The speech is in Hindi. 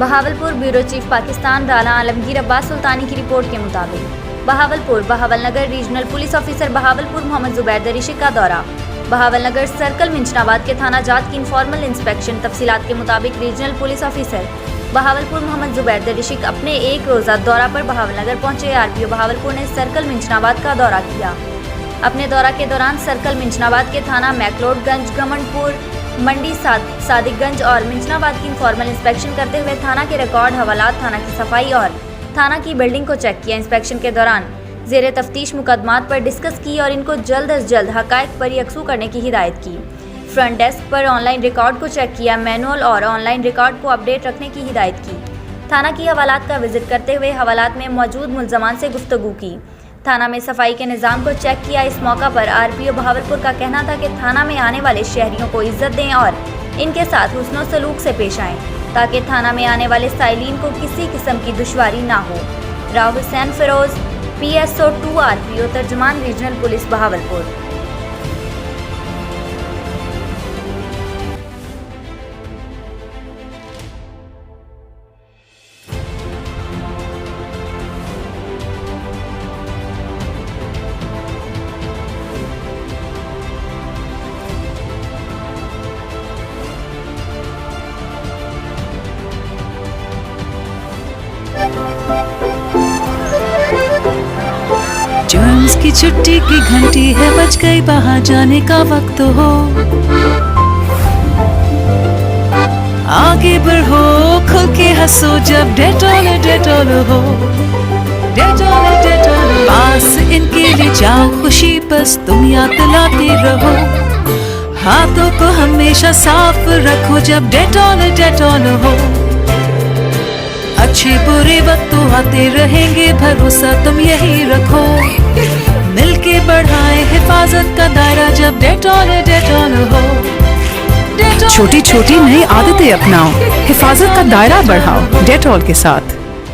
बहावलपुर ब्यूरो चीफ पाकिस्तान राना आलमगीर अब्बास सुल्तानी की रिपोर्ट के मुताबिक Bahawalnagar regional police officer Bahawalpur Mohammad Zubair Darishi का दौरा। बहावलनगर सर्कल मिंचनाबाद के थाना जात की इनफॉर्मल इंस्पेक्शन। तफसीलात के मुताबिक regional police officer Bahawalpur Mohammad Zubair Darishi अपने एक रोज़ा दौरा पर बहावलनगर पहुंचे। आरपीओ बहावलपुर ने सर्कल मिंचनाबाद का दौरा किया। अपने दौरा के दौरान सर्कल मिंचनाबाद के थाना मैकलोडगंज, घमंडपुर, मंडी सादिकगंज और मिंचनाबाद की इनफॉर्मल इंस्पेक्शन करते हुए थाना के रिकॉर्ड, हवालात, थाना की सफाई और थाना की बिल्डिंग को चेक किया। इंस्पेक्शन के दौरान ज़ेरे तफ्तीश मुकदमात पर डिस्कस की और इनको जल्द अज जल्द हक़ाइक़ पर यकसू करने की हिदायत की। फ्रंट डेस्क पर ऑनलाइन रिकॉर्ड को चेक किया। मैनुअल और ऑनलाइन रिकॉर्ड को अपडेट रखने की हिदायत की। थाना की हवालात का विजिट करते हुए हवालात में मौजूद मुल्ज़मान से गुफ्तगू की। थाना में सफाई के निज़ाम को चेक किया। इस मौका पर आरपीओ बहावलपुर का कहना था कि थाना में आने वाले शहरियों को इज्जत दें और इनके साथ हुस्न सलूक से पेश आएँ ताकि थाना में आने वाले साइलिन को किसी किस्म की दुश्वारी ना हो। राव हुसैन फिरोज, PSO 2 आरपीओ तर्जुमान रीजनल पुलिस बहावलपुर। जर्म्स की छुट्टी की घंटी है, बज गई बाहर जाने का वक्त हो। आगे बढ़ो, खुल के हंसो जब डेटॉल हो। डेटॉल पास इनके ले जाओ खुशी, बस तुम याद दिलाते रहो। हाथों को हमेशा साफ रखो जब डेटॉल हो। अच्छे बुरे वक्त तो आते रहेंगे, भरोसा तुम यही रखो। मिलके बढ़ाए हिफाजत का दायरा जब डेटॉल हो। छोटी छोटी नई आदतें अपनाओ, हिफाजत का दायरा बढ़ाओ डेटॉल के साथ।